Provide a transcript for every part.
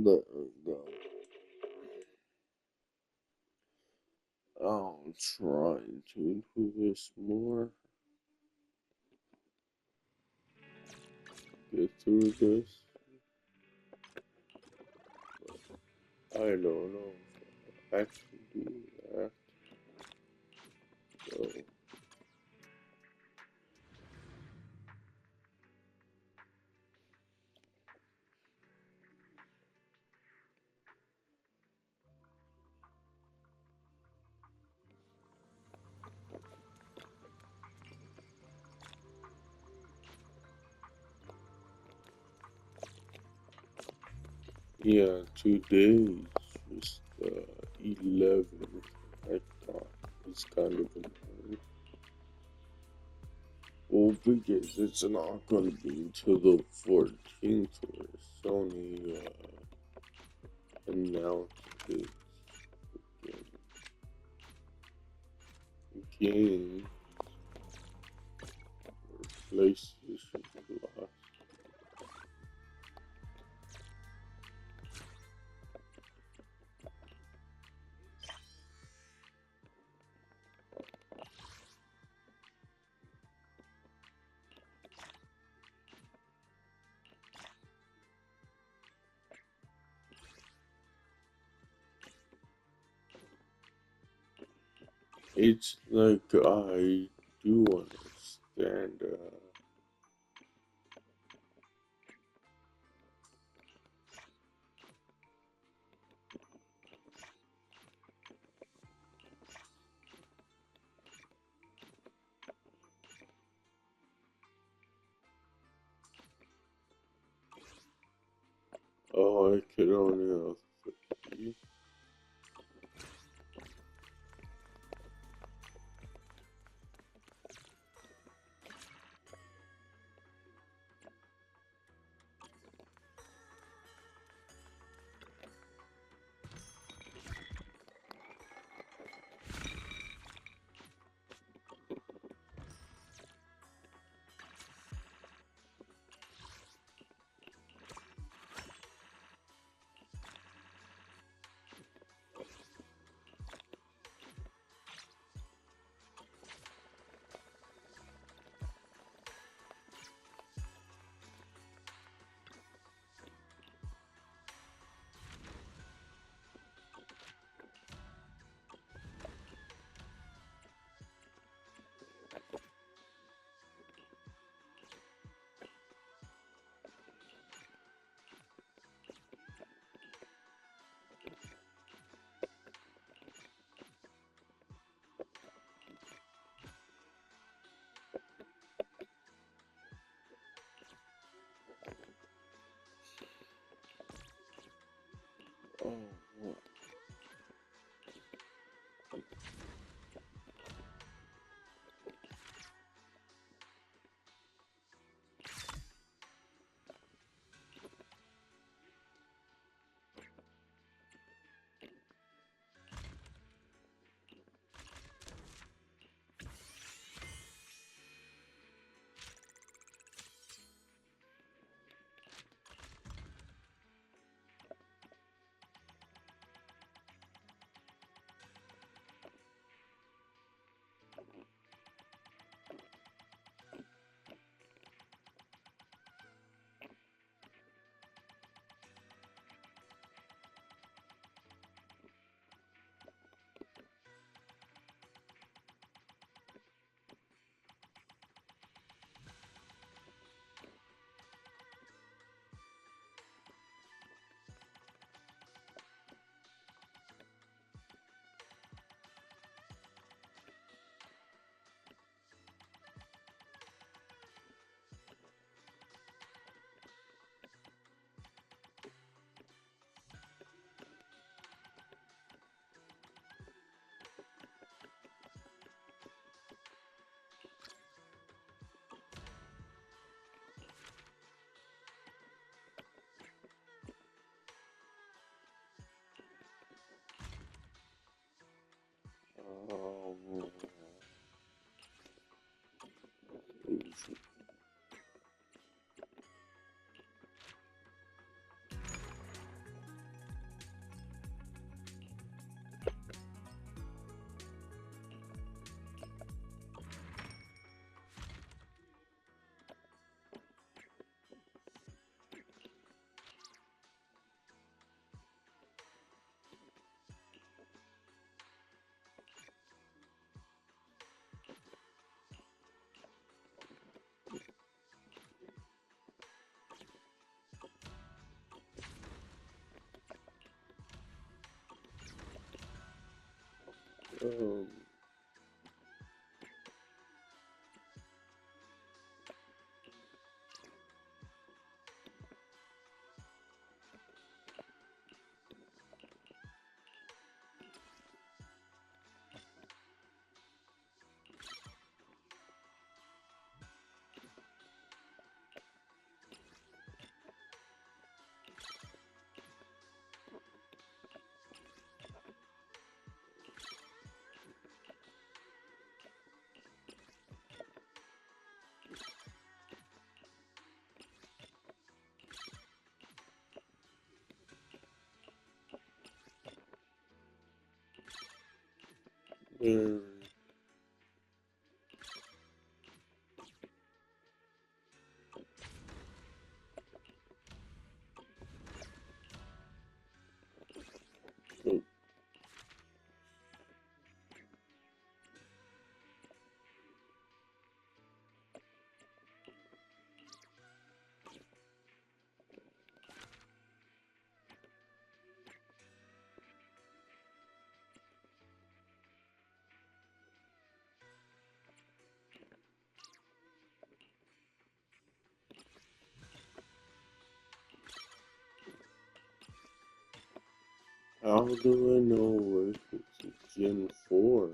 the I'll try to improve this more. Get through this. I don't know if I actually do that. So yeah, 2 days, just 11th. I thought it's kind of important. Well, because it's not gonna be until the 14th where Sony announced its game for PlayStation Plus. It's like I do understand. Oh, I could only have 3. Um, there. So, how do I know if it's a Gen 4?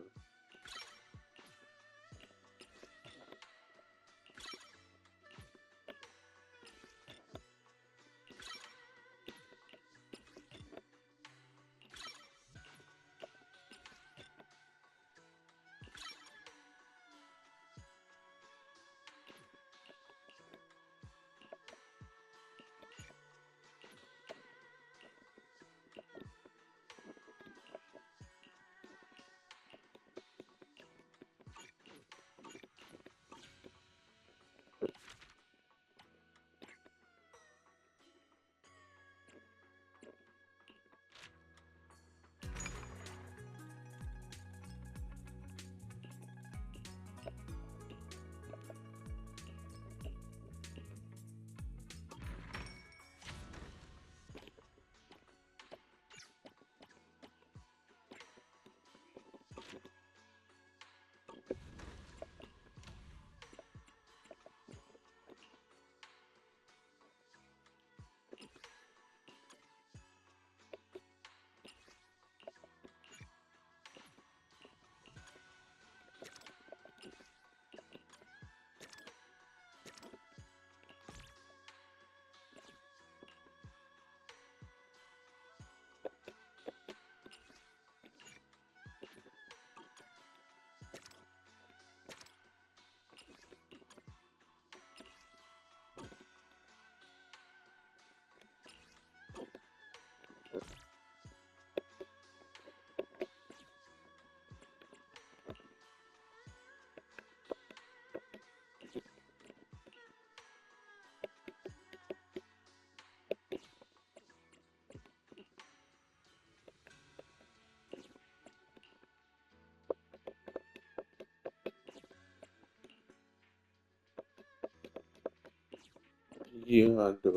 Yeah, I get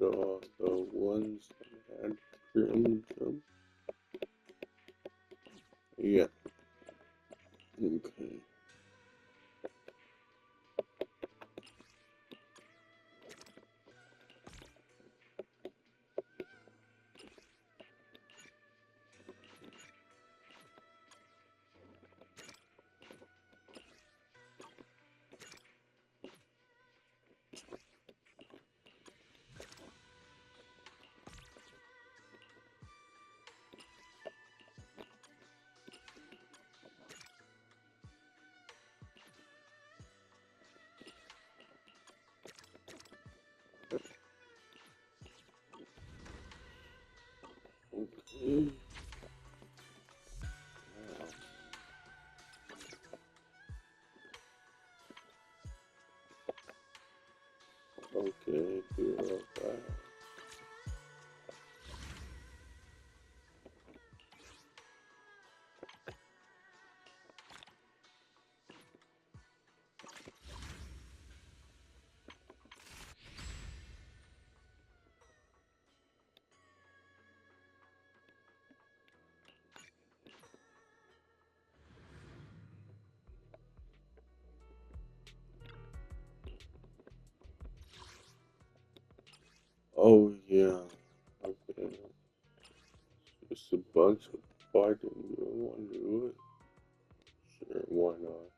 all the ones that had crimson. Yeah, okay. Okay. Okay, do that. Oh yeah. Okay. Just a bunch of fighting. You don't want to do it? Sure, why not?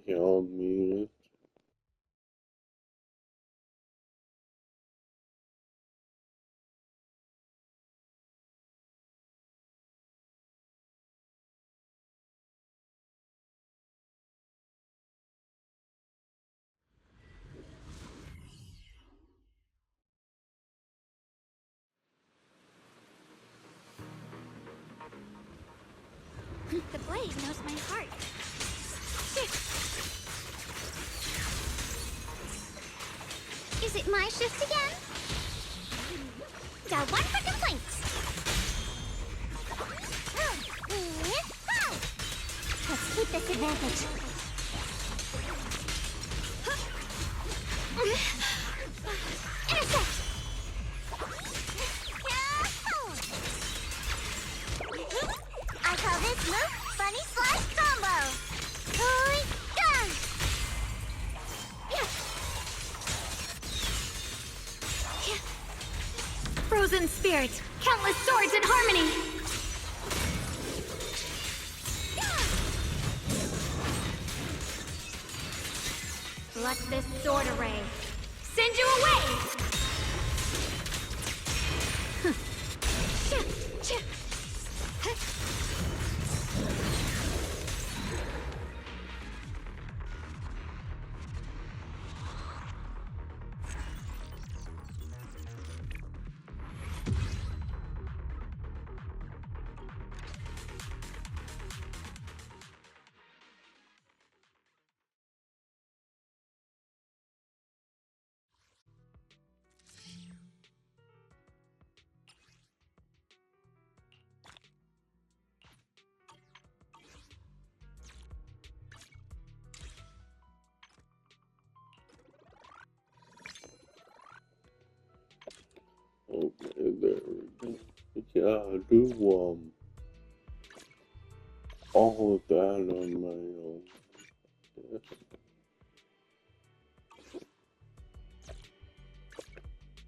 Yeah, I'll mute it. The blade knows my heart. Is it my shift again? Got one for complaints. Let's keep this advantage. Intercept! I call this move Bunny Slash Combo! Hoi-ya! Frozen spirit, countless swords in harmony! Let this sword array send you away! Okay, there we go. Yeah, I do all of that on my own. Yeah.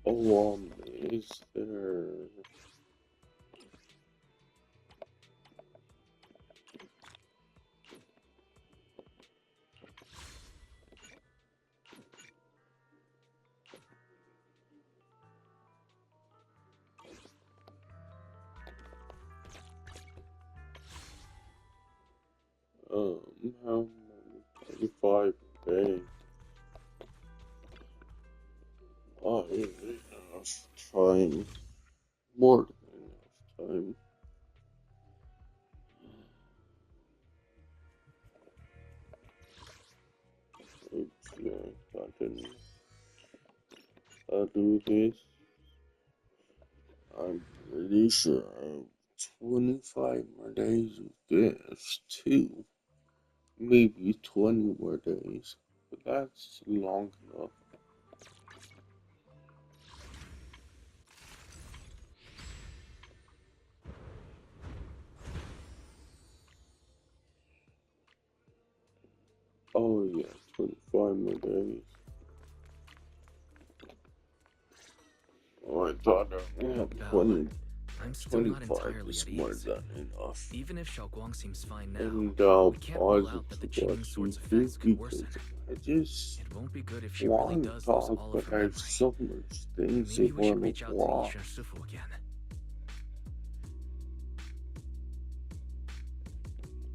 Oh, is there? How many? 25 days. Oh, yeah, enough time. More than enough time. Okay, I do this. I'm pretty sure I have 25 more days of this, too. Maybe 20 more days. But that's long enough. Oh yeah, 25 more days. Oh, I thought I had 20. I'm still not 25 entirely is at more ease. than enough. Even if Xiaoguang seems fine now, And I'll we can't pause rule out that the it to changing watch sword's you effects could because worsen. I just It won't be good if she really want to does lose talk, all but of her I memory. have so much things I Maybe we should want reach to out to watch. Yishen Shifu again.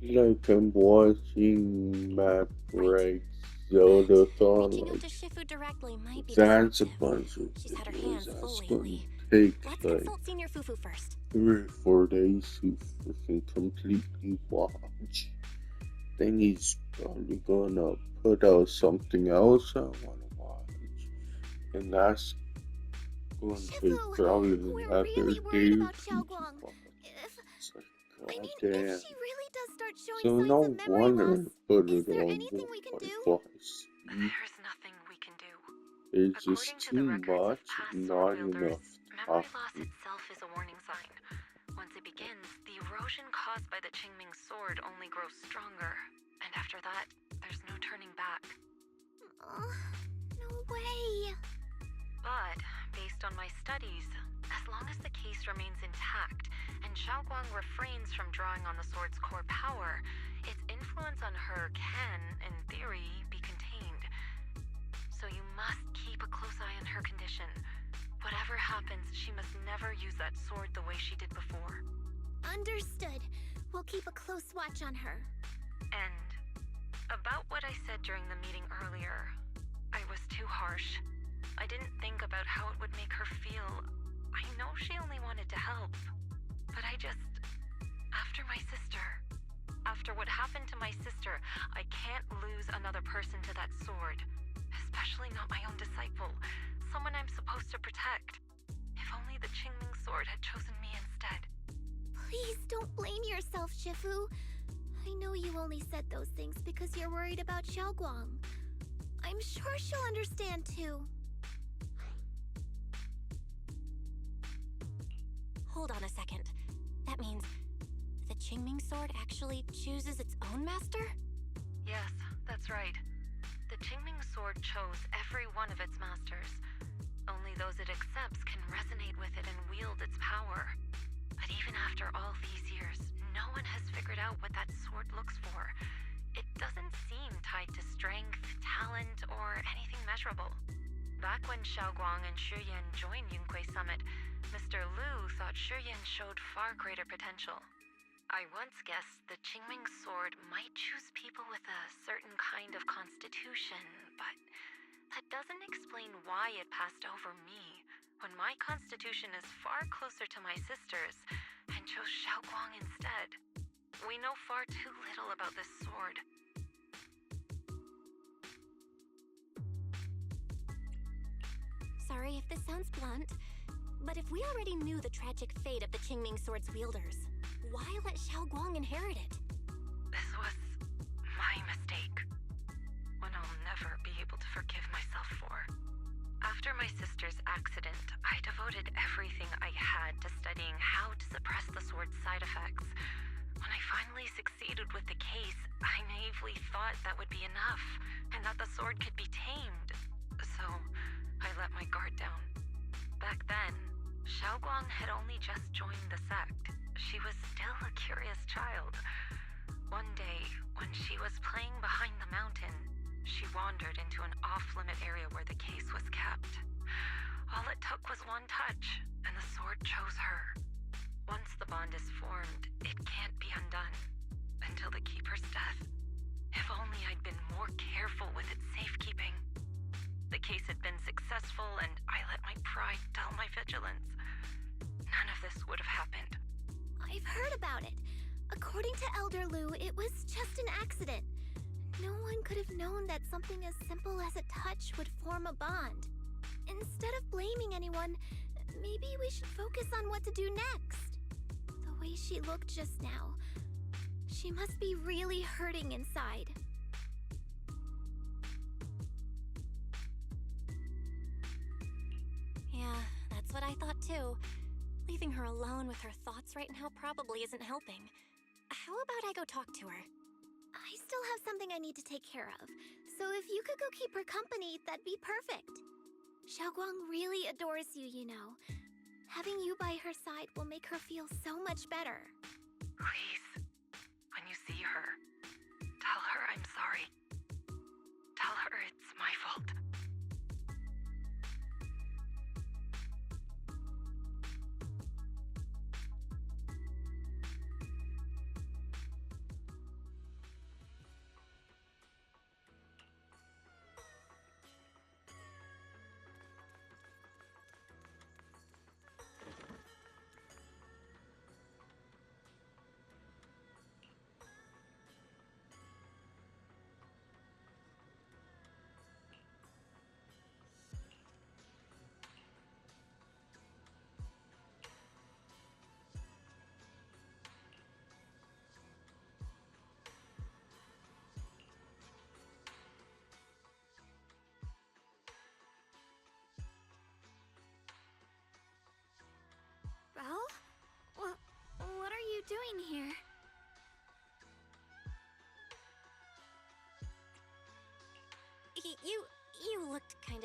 Like I'm watching map breaks, Zelda thought Reaching out like to Shifu directly might be that's a disruptive. bunch of She's had her videos hands full that's going lately. to take Let's like consult Senior Fufu first. 3 or 4 days to freaking completely watch. Then he's probably gonna put out something else I wanna watch. And that's going to take Shifu, probably we're another really day worried or about two to Xiaoguang. watch. If It's like, I mean, if goddamn. she really does start showing So signs of no memory wonder loss, I put is it there on anything we can do? Wi-Fi. There's nothing we can do. It's According just to the too records of much, past sword not wielders, enough memory loss talking. itself is a warning sign. Once it it begins, the erosion caused by the Qingming sword only grows stronger. And after that, there's no turning back. No way! But, based on my studies, as long as the case remains intact and Xiaoguang refrains from drawing on the sword's core power, its influence on her can, in theory, be contained. So you must keep a close eye on her condition. Whatever happens, she must never use that sword the way she did before. Understood. We'll keep a close watch on her. And about what I said during the meeting earlier, I was too harsh. I didn't think about how it would make her feel. I know she only wanted to help, but after what happened to my sister, I can't lose another person to that sword. Especially not my own disciple, someone I'm supposed to protect. If only the Qingming sword had chosen me instead. Please don't blame yourself, Shifu. I know you only said those things because you're worried about Xiaoguang. I'm sure she'll understand too. Hold on a second. That means the Qingming sword actually chooses its own master? Yes, that's right. The Qingming sword chose every one of its masters. Only those it accepts can resonate with it and wield its power. But even after all these years, no one has figured out what that sword looks for. It doesn't seem tied to strength, talent, or anything measurable. Back when Xiaoguang and Shiyan joined Yunque Summit, Mr. Liu thought Shiyan showed far greater potential. I once guessed the Qingming sword might choose people with a certain kind of constitution, but that doesn't explain why it passed over me, when my constitution is far closer to my sister's, and chose Xiaoguang instead. We know far too little about this sword. Sorry if this sounds blunt, but if we already knew the tragic fate of the Qingming sword's wielders, why let Xiaoguang inherit it? This was my mistake. One I'll never be able to forgive myself for. After my sister's accident, I devoted everything I had to studying how to suppress the sword's side effects. When I finally succeeded with the case, I naively thought that would be enough, and that the sword could be tamed. So, I let my guard down. Back then, Xiaoguang had only just joined the sect. She was still a curious child. One day, when she was playing behind the mountain, she wandered into an off-limit area where the case was kept. All it took was one touch, and the sword chose her. Once the bond is formed, it can't be undone. Until the Keeper's death. If only I'd been more careful with its safekeeping. The case had been successful, and I let my pride dull my vigilance. None of this would have happened. I've heard about it. According to Elder Liu, it was just an accident. No one could have known that something as simple as a touch would form a bond. Instead of blaming anyone, maybe we should focus on what to do next. The way she looked just now, she must be really hurting inside. Yeah, that's what I thought too. Leaving her alone with her thoughts right now probably isn't helping. How about I go talk to her? I still have something I need to take care of, so if you could go keep her company, that'd be perfect. Xiaoguang really adores you, you know. Having you by her side will make her feel so much better. Please, when you see her, tell her I'm sorry. Tell her it's my fault.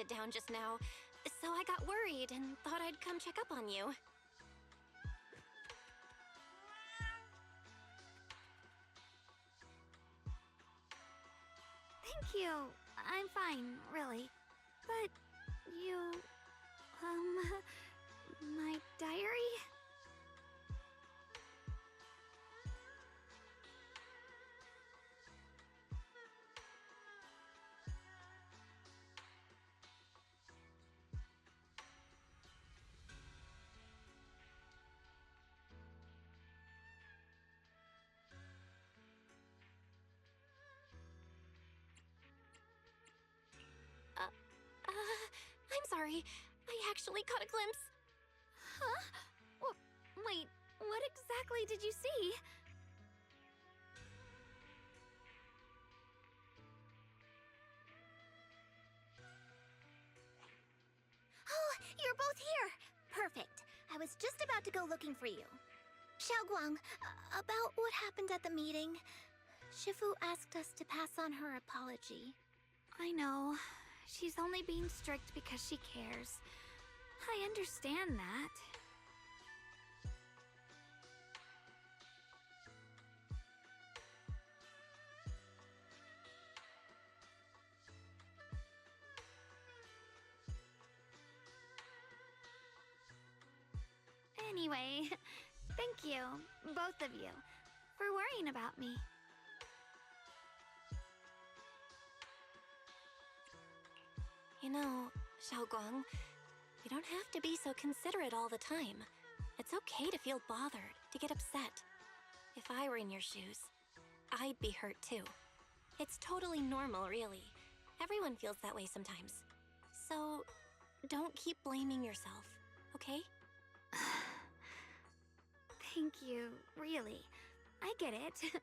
it down just now, so I got worried and thought I'd come check up on you. Thank you. I'm fine, really. But you... my diary? I'm sorry. I actually caught a glimpse. Huh? Wait, what exactly did you see? Oh, you're both here! Perfect. I was just about to go looking for you. Xiaoguang, about what happened at the meeting. Shifu asked us to pass on her apology. I know. She's only being strict because she cares. I understand that. Anyway, thank you, both of you, for worrying about me. You know, Xiaoguang, you don't have to be so considerate all the time. It's okay to feel bothered, to get upset. If I were in your shoes, I'd be hurt too. It's totally normal, really. Everyone feels that way sometimes. So, don't keep blaming yourself, okay? Thank you, really. I get it.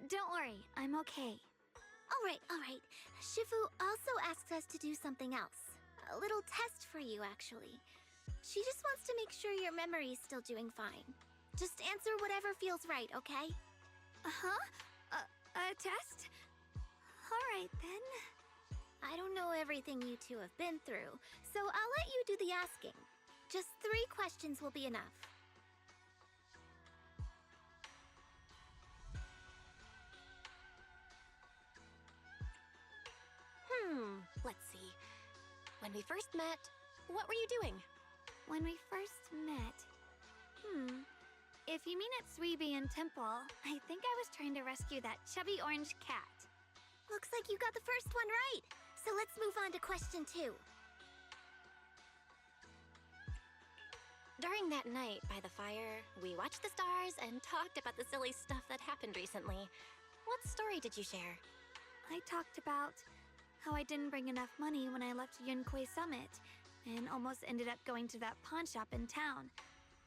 Don't worry, I'm okay. All right. Shifu also asked us to do something else. A little test for you, actually. She just wants to make sure your memory's still doing fine. Just answer whatever feels right, okay? Uh-huh? A test? All right, then. I don't know everything you two have been through, so I'll let you do the asking. Just 3 questions will be enough. Let's see. When we first met, what were you doing? When we first met... If you mean at Suibian Temple, I think I was trying to rescue that chubby orange cat. Looks like you got the first one right. So let's move on to question 2. During that night by the fire, we watched the stars and talked about the silly stuff that happened recently. What story did you share? I talked about how I didn't bring enough money when I left Yunkui Summit, and almost ended up going to that pawn shop in town.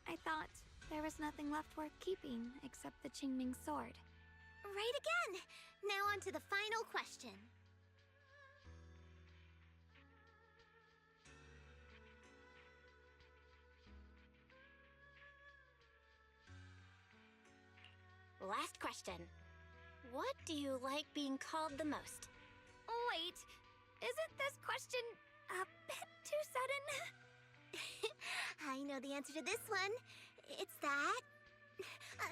I thought there was nothing left worth keeping except the Qingming sword. Right again! Now on to the final question. Last question. What do you like being called the most? Wait, isn't this question a bit too sudden? I know the answer to this one. It's that.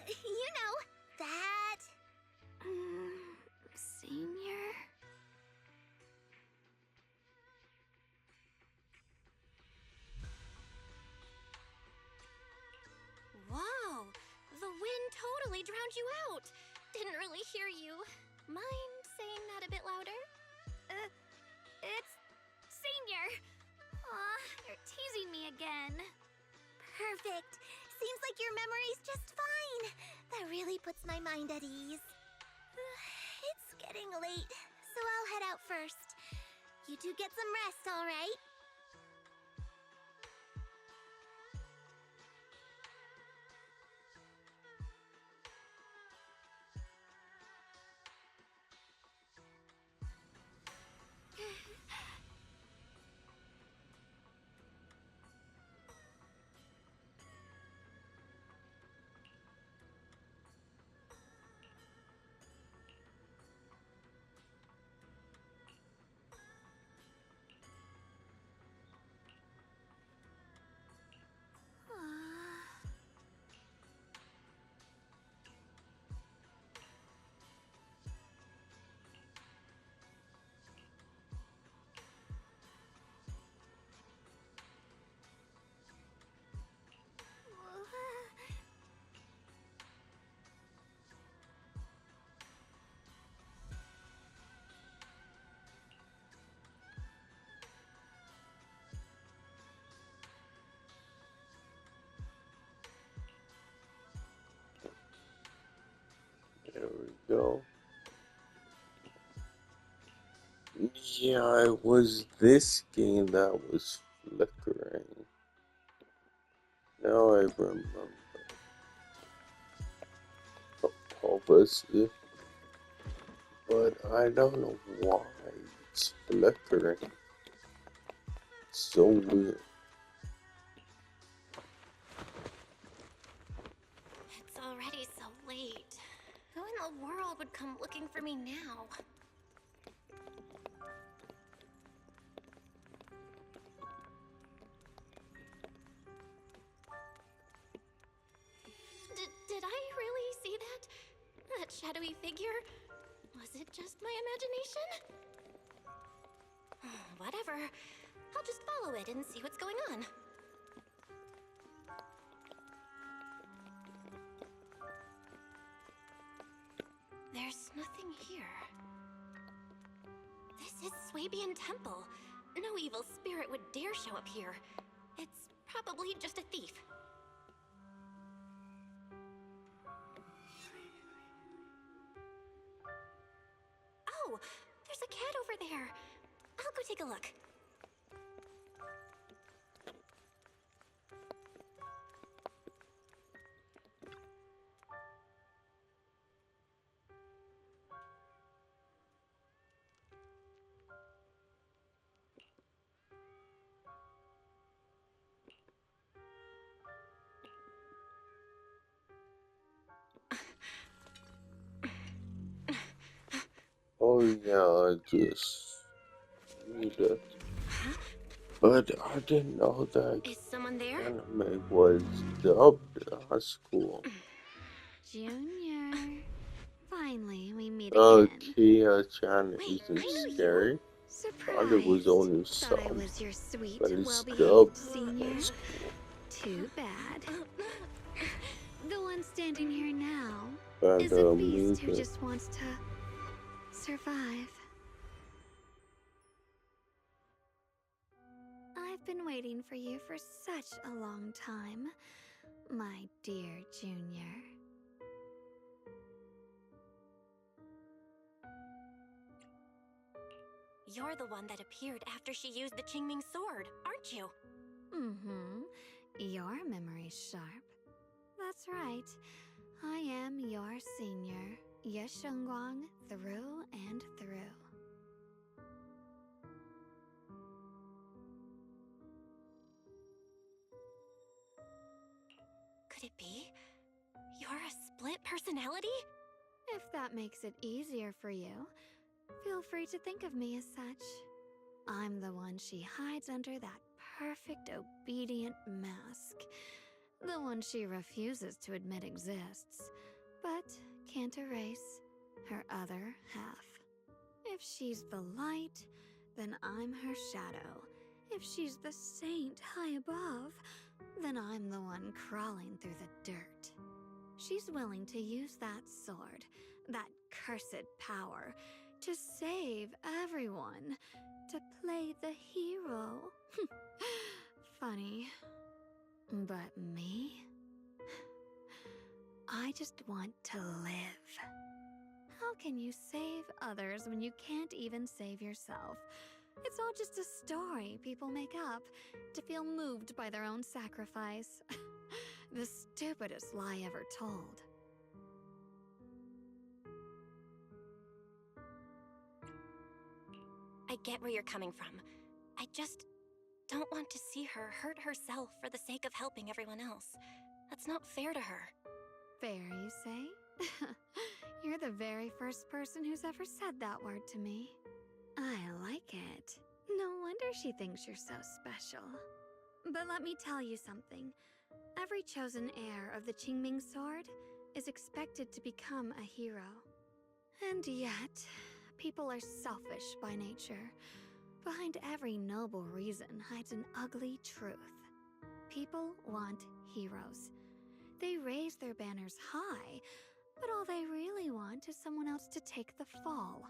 You know, that. Senior? Whoa! The wind totally drowned you out! Didn't really hear you. Mind saying that a bit louder? It's Senior. Aw, you're teasing me again. Perfect. Seems like your memory's just fine. That really puts my mind at ease. It's getting late, so I'll head out first. You two get some rest, all right? Yeah, it was this game that was flickering. Now I remember. Obviously, but I don't know why it's flickering. It's so weird. It's already so late. Who in the world would come looking for me now? Did I really see that? That shadowy figure? Was it just my imagination? Whatever. I'll just follow it and see what's going on. There's nothing here. This is Swabian Temple. No evil spirit would dare show up here. It's probably just a thief. Oh, there's a cat over there. I'll go take a look. Oh yeah, I just read it. But I didn't know that Is someone there? anime was dubbed. That's cool. Junior. Finally, we meet again. Kia-chan Wait, isn't I know you. scary. Surprised. Thought it was only Thought I some, was your sweet, but it's well-behaved dubbed. senior. That's cool. Too bad. The one standing here now And is a beast who music. just wants to survive. I've been waiting for you for such a long time, my dear Junior. You're the one that appeared after she used the Qingming sword, aren't you? Mm-hmm. Your memory's sharp. That's right. I am your senior, Ye Shengguang, through and through. Could it be? You're a split personality? If that makes it easier for you, feel free to think of me as such. I'm the one she hides under that perfect obedient mask. The one she refuses to admit exists, but can't erase her other half. If she's the light, then I'm her shadow. If she's the saint high above, then I'm the one crawling through the dirt. She's willing to use that sword, that cursed power, to save everyone, to play the hero. Funny. But me? I just want to live. How can you save others when you can't even save yourself? It's all just a story people make up to feel moved by their own sacrifice. The stupidest lie ever told. I get where you're coming from. I just don't want to see her hurt herself for the sake of helping everyone else. That's not fair to her. Fair, you say? You're the very first person who's ever said that word to me. I like it. No wonder she thinks you're so special. But let me tell you something. Every chosen heir of the Qingming sword is expected to become a hero. And yet, people are selfish by nature. Behind every noble reason hides an ugly truth. People want heroes. They raise their banners high, but all they really want is someone else to take the fall.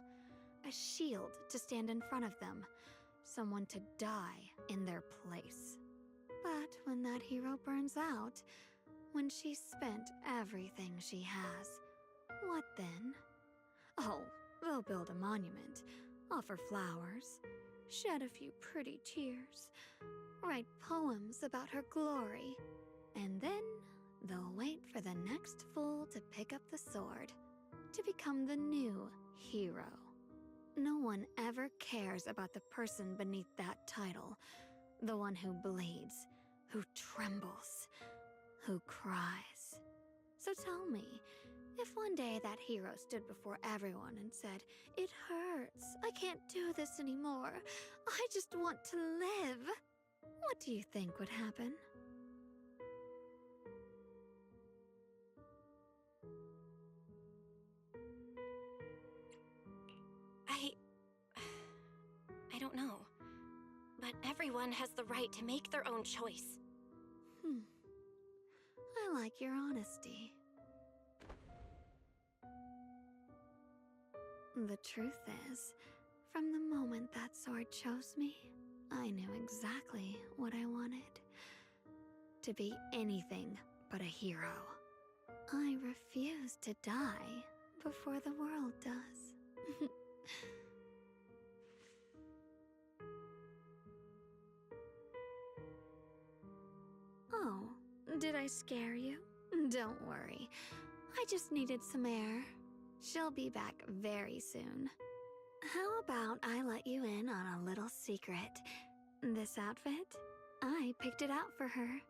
A shield to stand in front of them. Someone to die in their place. But when that hero burns out, when she's spent everything she has, what then? Oh, they'll build a monument. offer flowers, shed a few pretty tears, write poems about her glory, and then they'll wait for the next fool to pick up the sword, to become the new hero. No one ever cares about the person beneath that title, the one who bleeds, who trembles, who cries. So tell me, if one day that hero stood before everyone and said, "It hurts, I can't do this anymore, I just want to live," what do you think would happen? I don't know. But everyone has the right to make their own choice. I like your honesty. The truth is, from the moment that sword chose me, I knew exactly what I wanted. To be anything but a hero. I refuse to die before the world does. Oh, did I scare you? Don't worry. I just needed some air. She'll be back very soon. How about I let you in on a little secret? This outfit? I picked it out for her.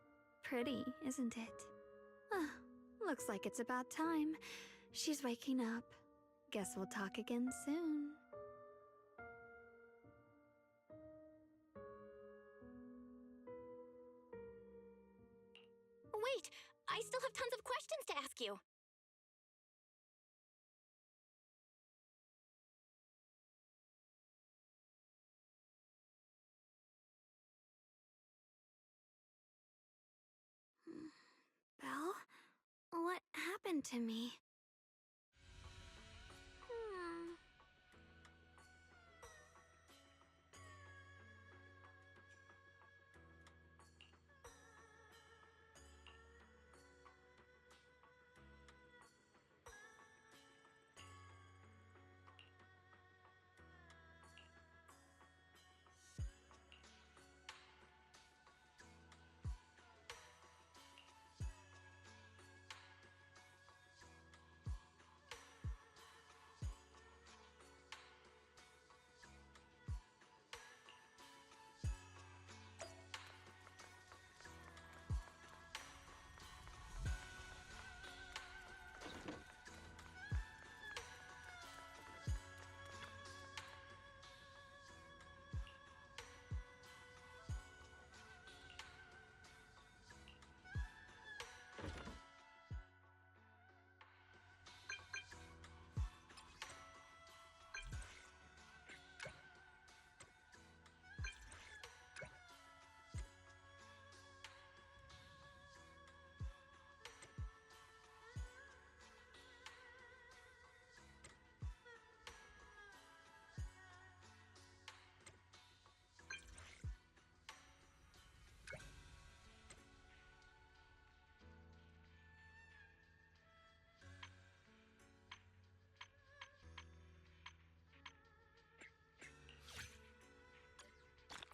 Pretty, isn't it? Looks like it's about time. She's waking up. Guess we'll talk again soon. Wait! I still have tons of questions to ask you! Belle? What happened to me?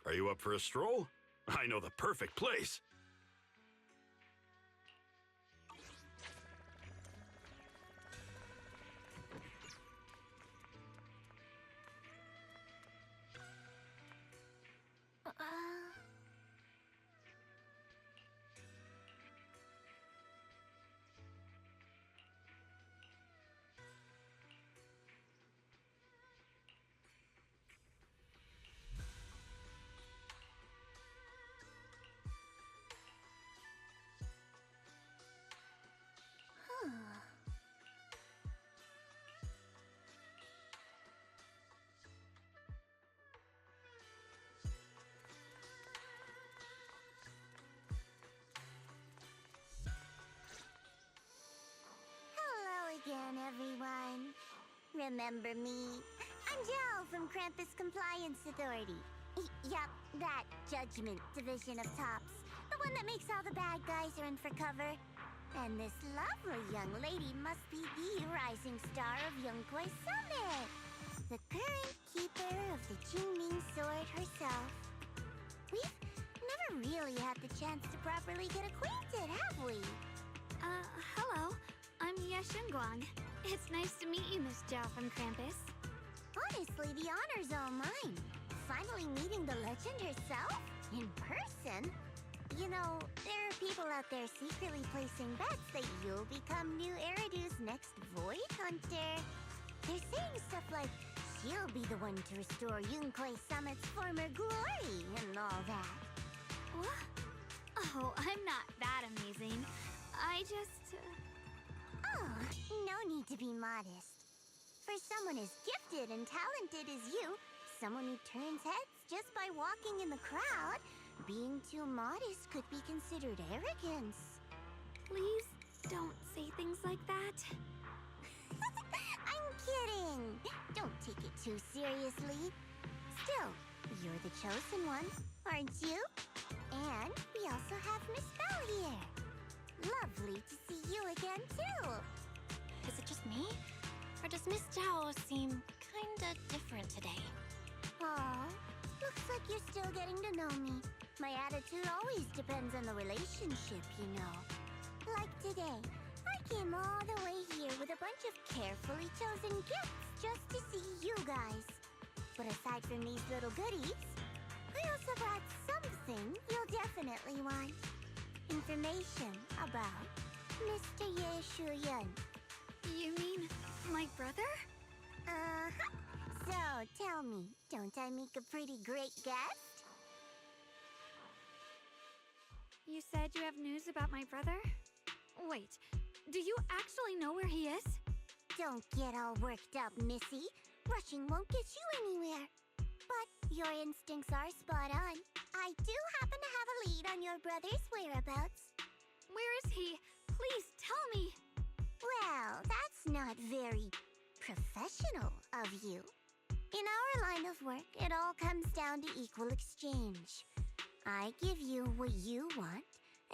Are you up for a stroll? I know the perfect place. Hello again, everyone. Remember me? I'm Jel from Krampus Compliance Authority. Yup, that Judgment Division of Tops. The one that makes all the bad guys run for cover. And this lovely young lady must be the rising star of Youngkoi Summit. the current keeper of the Qingming sword herself. We've never really had the chance to properly get acquainted, have we? Hello. I'm Yeshunguang. It's nice to meet you, Miss Zhao from Krampus. Honestly, the honor's all mine. Finally meeting the legend herself? In person? You know, there are people out there secretly placing bets that you'll become new Eridu's next Void Hunter. They're saying stuff like, she'll be the one to restore Yunquei Summit's former glory and all that. What? Oh, I'm not that amazing. I just... Oh, no need to be modest. For someone as gifted and talented as you, someone who turns heads just by walking in the crowd, being too modest could be considered arrogance. Please don't say things like that. I'm kidding. Don't take it too seriously. Still, you're the chosen one, aren't you? And we also have Miss Belle here. Lovely to see you again, too. Is it just me? Or does Miss Zhao seem kinda different today? Aw, looks like you're still getting to know me. My attitude always depends on the relationship, you know. Like today, I came all the way here with a bunch of carefully chosen gifts just to see you guys. But aside from these little goodies, I also brought something you'll definitely want. Information about Mr. Ye Shuyun. You mean my brother? Uh-huh. So, tell me, don't I make a pretty great guest? You said you have news about my brother? Wait, do you actually know where he is? Don't get all worked up, Missy. Rushing won't get you anywhere. But your instincts are spot on. I do happen to have a lead on your brother's whereabouts. Where is he? Please tell me. Well, that's not very professional of you. In our line of work, it all comes down to equal exchange. I give you what you want,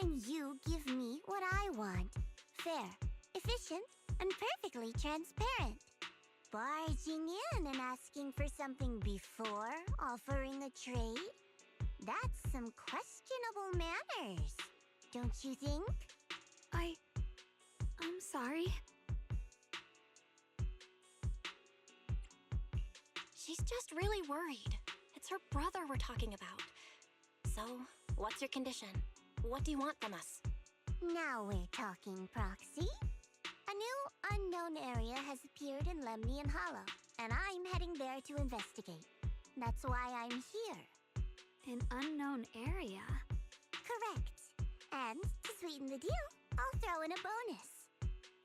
and you give me what I want. Fair, efficient, and perfectly transparent. Barging in and asking for something before offering a trade? That's some questionable manners, don't you think? I'm sorry. She's just really worried. It's her brother we're talking about. So, what's your condition? What do you want from us? Now we're talking, Proxy. A new unknown area has appeared in Lemnian Hollow, and I'm heading there to investigate. That's why I'm here. An unknown area? Correct. And to sweeten the deal, I'll throw in a bonus.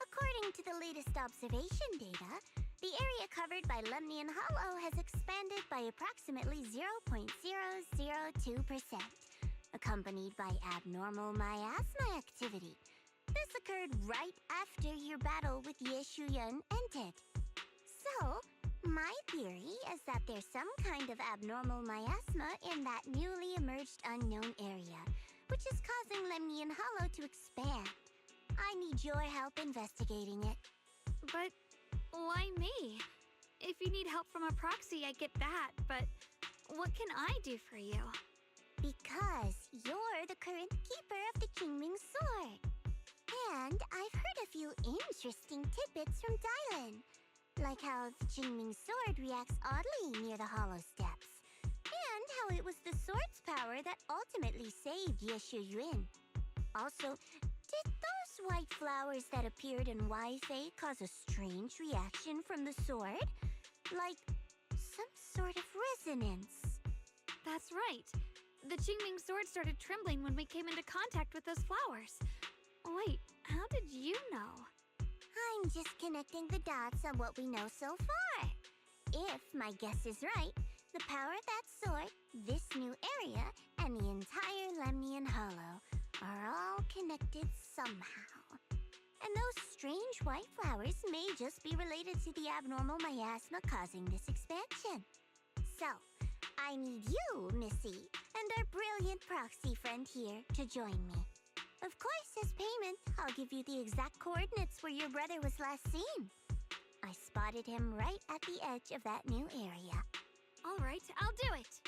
According to the latest observation data, the area covered by Lemnian Hollow has expanded by approximately 0.002%, accompanied by abnormal miasma activity. This occurred right after your battle with Ye Shuyun ended. So, my theory is that there's some kind of abnormal miasma in that newly emerged unknown area, which is causing Lemnian Hollow to expand. I need your help investigating it. But why me? If you need help from a proxy, I get that, but what can I do for you? Because you're the current keeper of the Qingming sword. And I've heard a few interesting tidbits from Dylan, like how the Qingming sword reacts oddly near the hollow steps, and how it was the sword's power that ultimately saved Ye Shuyun. Also, did those white flowers that appeared in Waifei cause a strange reaction from the sword? Like some sort of resonance. That's right. The Qingming sword started trembling when we came into contact with those flowers. Wait, how did you know? I'm just connecting the dots on what we know so far. If my guess is right, the power of that sword, this new area, and the entire Lemnian Hollow are all connected somehow. And those strange white flowers may just be related to the abnormal miasma causing this expansion. So, I need you, Missy, and our brilliant proxy friend here to join me. Of course, as payment, I'll give you the exact coordinates where your brother was last seen. I spotted him right at the edge of that new area. All right, I'll do it.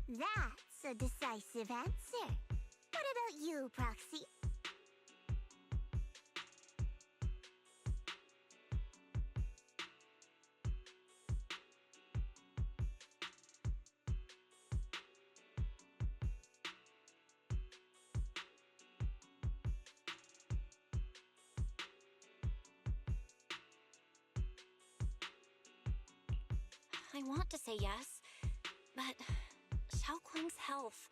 That's a decisive answer. What about you, Proxy? I want to say yes, but Xiaoguang's health.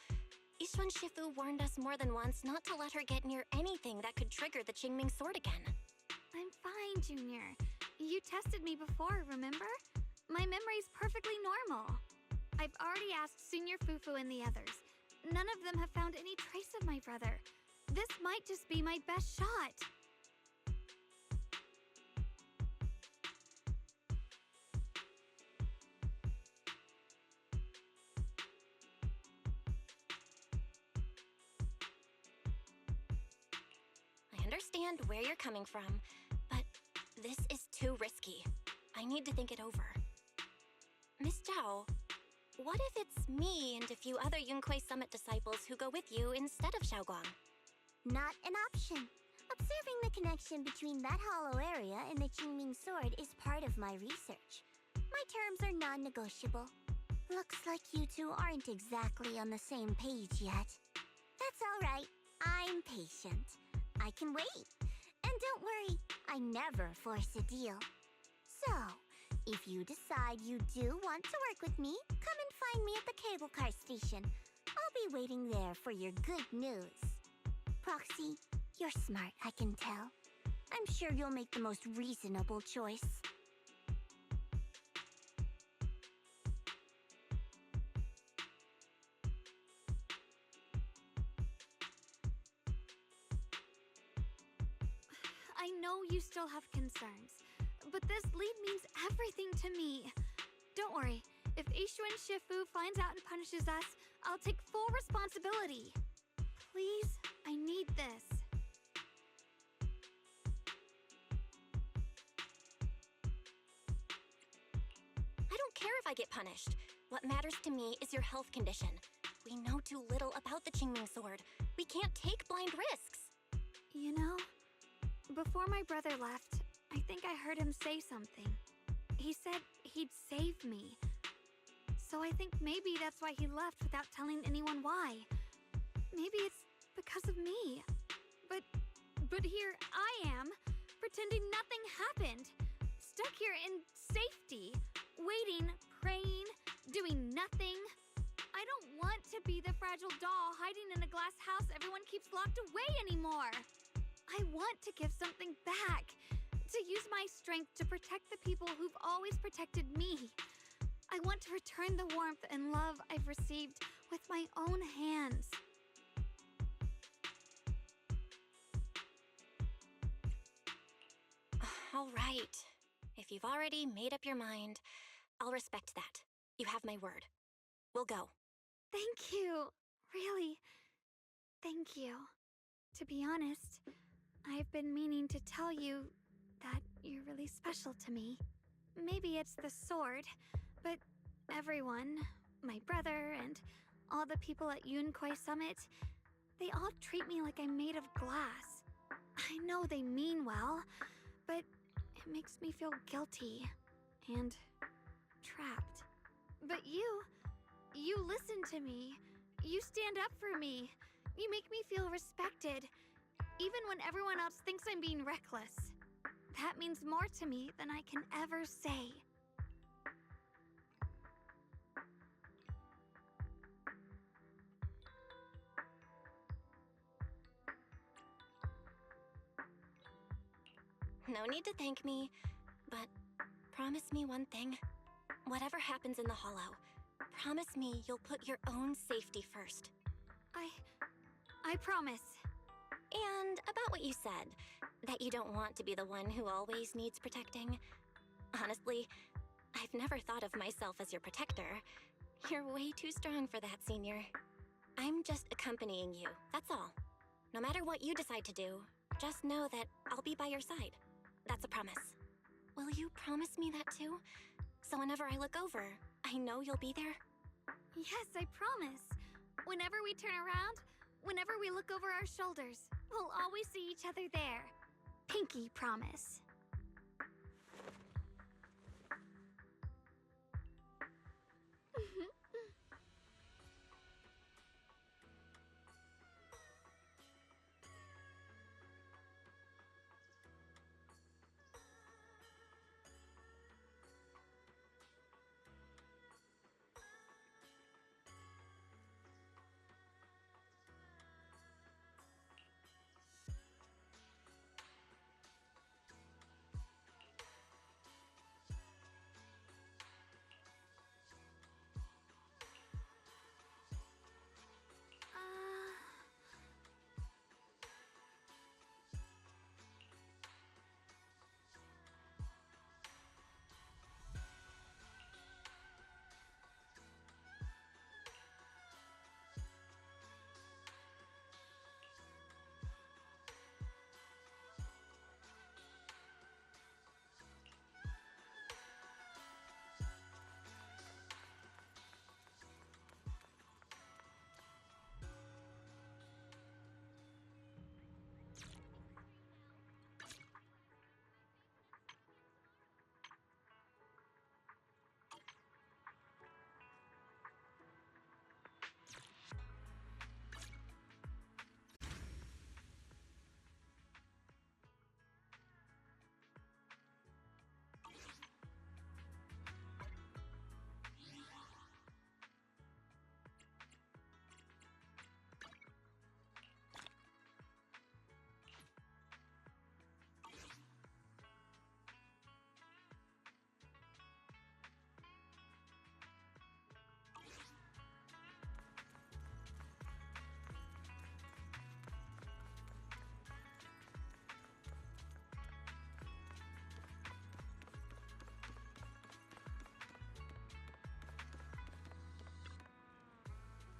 Yixuan Shifu warned us more than once not to let her get near anything that could trigger the Qingming sword again. I'm fine, Junior. You tested me before, remember? My memory's perfectly normal. I've already asked Senior Fufu and the others. None of them have found any trace of my brother. This might just be my best shot. I understand where you're coming from, but this is too risky. I need to think it over. Miss Zhao, what if it's me and a few other Yunkuei Summit disciples who go with you instead of Xiaoguang? Not an option. Observing the connection between that hollow area and the Qingming sword is part of my research. My terms are non-negotiable. Looks like you two aren't exactly on the same page yet. That's all right. I'm patient. I can wait. And don't worry, I never force a deal. So, if you decide you do want to work with me, come and find me at the cable car station. I'll be waiting there for your good news. Proxy, you're smart, I can tell. I'm sure you'll make the most reasonable choice. I know you still have concerns, but this lead means everything to me. Don't worry, if Yixuan Shifu finds out and punishes us, I'll take full responsibility. Please, I need this. I don't care if I get punished. What matters to me is your health condition. We know too little about the Qingming sword. We can't take blind risks. You know, before my brother left, I think I heard him say something. He said he'd save me. So I think maybe that's why he left without telling anyone why. Maybe it's because of me. But here I am, pretending nothing happened. Stuck here in safety, waiting, praying, doing nothing. I don't want to be the fragile doll hiding in a glass house everyone keeps locked away anymore. I want to give something back, to use my strength to protect the people who've always protected me. I want to return the warmth and love I've received with my own hands. All right. If you've already made up your mind, I'll respect that. You have my word. We'll go. Thank you. Really, thank you. To be honest, I've been meaning to tell you that you're really special to me. Maybe it's the sword, but everyone, my brother and all the people at Yunkuei Summit, they all treat me like I'm made of glass. I know they mean well, but it makes me feel guilty and trapped. But you listen to me. You stand up for me. You make me feel respected, even when everyone else thinks I'm being reckless. That means more to me than I can ever say. No need to thank me, but promise me one thing. Whatever happens in the Hollow, promise me you'll put your own safety first. I promise. And about what you said, that you don't want to be the one who always needs protecting. Honestly, I've never thought of myself as your protector. You're way too strong for that, Senior. I'm just accompanying you, that's all. No matter what you decide to do, just know that I'll be by your side. That's a promise. Will you promise me that too? So whenever I look over, I know you'll be there? Yes, I promise. Whenever we turn around, whenever we look over our shoulders, we'll always see each other there. Pinky promise.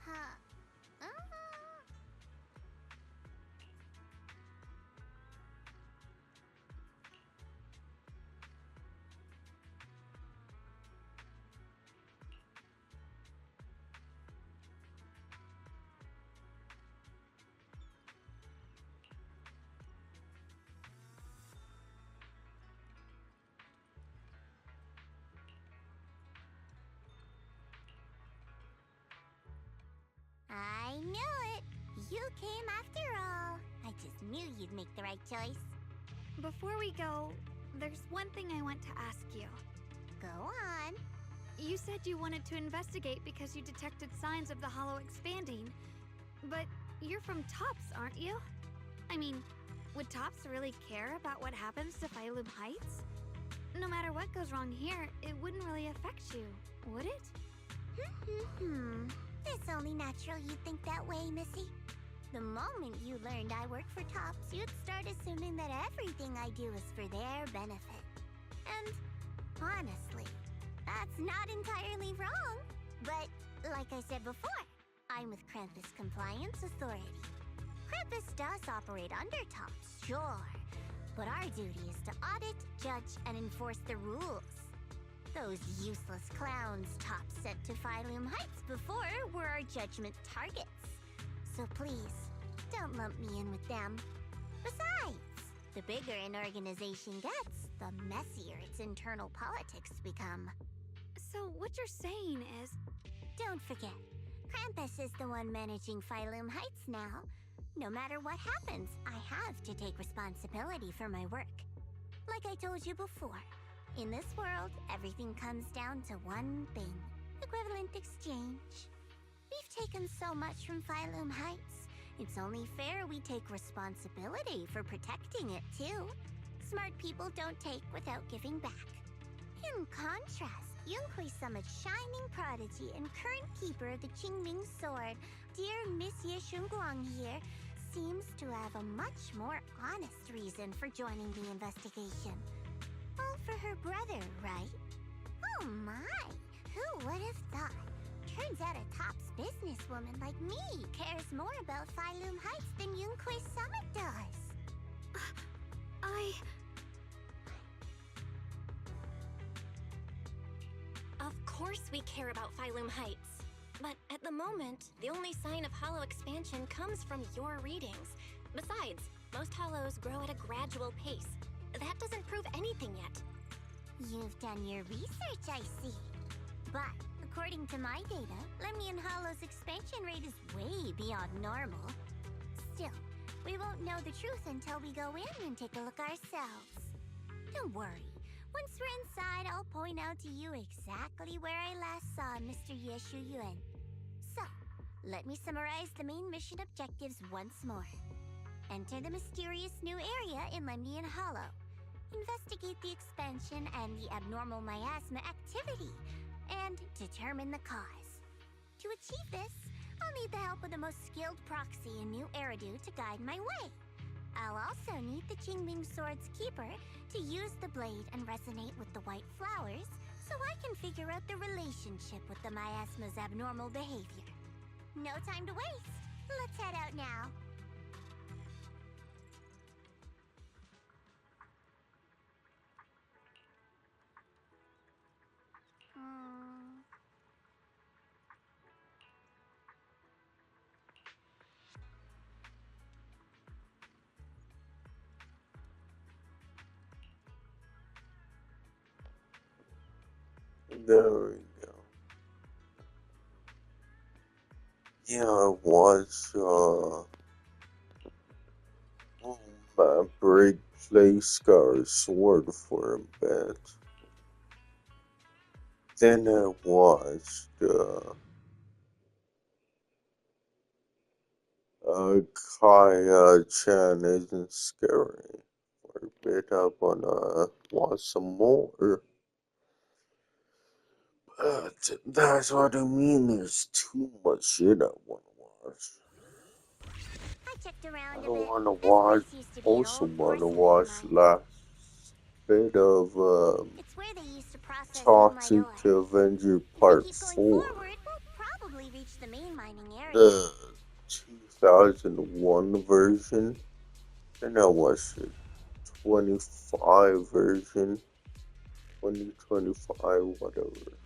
Huh. I knew it! You came after all. I just knew you'd make the right choice. Before we go, there's one thing I want to ask you. Go on. You said you wanted to investigate because you detected signs of the hollow expanding. But you're from Tops, aren't you? I mean, would Tops really care about what happens to Phylum Heights? No matter what goes wrong here, it wouldn't really affect you, would it? It's only natural you'd think that way, Missy. The moment you learned I work for Tops, you'd start assuming that everything I do is for their benefit. And honestly, that's not entirely wrong. But like I said before, I'm with Krampus Compliance Authority. Krampus does operate under Tops, sure. But our duty is to audit, judge, and enforce the rules. Those useless clowns Tops sent to Phylum Heights before were our judgment targets. So please, don't lump me in with them. Besides, the bigger an organization gets, the messier its internal politics become. So what you're saying is... Don't forget, Krampus is the one managing Phylum Heights now. No matter what happens, I have to take responsibility for my work. Like I told you before, in this world, everything comes down to one thing: equivalent exchange. We've taken so much from Phylum Heights. It's only fair we take responsibility for protecting it, too. Smart people don't take without giving back. In contrast, Yunhui Summit's shining prodigy and current keeper of the Qingming Sword, dear Monsieur Shunguang here, seems to have a much more honest reason for joining the investigation. All for her brother, right? Oh my! Who would have thought? Turns out a Tops businesswoman like me cares more about Phylum Heights than Yunhui Summit does. course we care about Phylum Heights. But at the moment, the only sign of hollow expansion comes from your readings. Besides, most hollows grow at a gradual pace. That doesn't prove anything yet. You've done your research, I see. But according to my data, Lemnian Hollow's expansion rate is way beyond normal. Still, we won't know the truth until we go in and take a look ourselves. Don't worry. Once we're inside, I'll point out to you exactly where I last saw Mr. Yeshu Yuan. So, let me summarize the main mission objectives once more. Enter the mysterious new area in Lemnian Hollow. Investigate the expansion and the abnormal miasma activity, and determine the cause. To achieve this, I'll need the help of the most skilled proxy in New Eridu to guide my way. I'll also need the Qingming Sword's keeper to use the blade and resonate with the white flowers so I can figure out the relationship with the miasma's abnormal behavior. No time to waste. Let's head out now. There we go. Yeah, I was, my break place got a sword for a bit. Then I watched, Kaya-chan Isn't Scary for a bit. I wanna watch some more. But that's what I mean, there's too much shit I wanna watch. I checked around I a don't bit. wanna This watch, place used to be an also old wanna porcelain watch mine. last bit of, It's where they used to process Toxic moonlight ore. Avenger If we Part keep going 4. forward, we'll probably reach the main mining area. The 2001 version, and I watched the 25 version, 2025, whatever.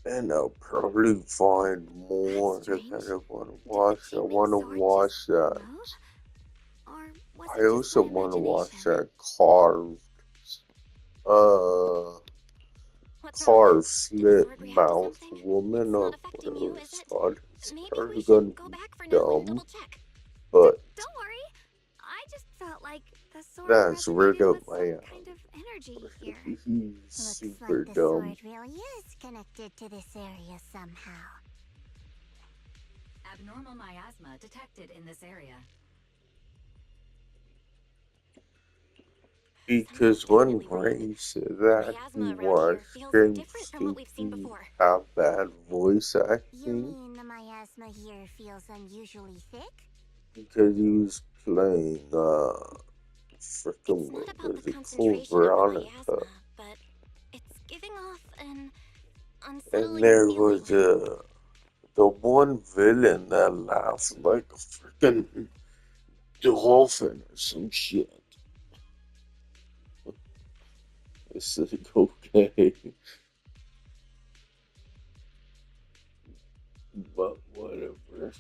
And I'll probably find more that I want to watch. I want to watch that. Or was I it just also my want to watch imagination? that carved, What's wrong? carved Did the slit sword react to mouth something? woon It's or not affecting whatever you, is it's it? called. It's Maybe probably we gonna should go be back for now and dumb, double check. but Don't worry. I just felt like the sword that's right resonated up with my some alley. kind of energy here. He's Looks super like the dumb. sword really is connected to this area somehow. Abnormal miasma detected in this area. Because one race that he Miasma around was here feels seems different from what we've seen to before. have bad voice You acting mean the miasma here feels unusually thick? because he was playing freaking It's what not about was the it, concentration Cole of the Veronica, miasma, but it's giving off an and unsettling there feeling. was the one villain that laughed like a freaking dolphin or some shit. It's like okay, but whatever.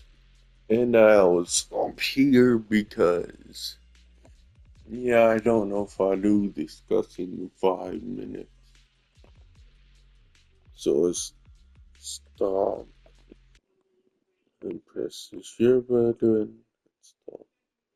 And I was up here because, yeah, I don't know if I do discuss it in 5 minutes. So it's stop and press the share button.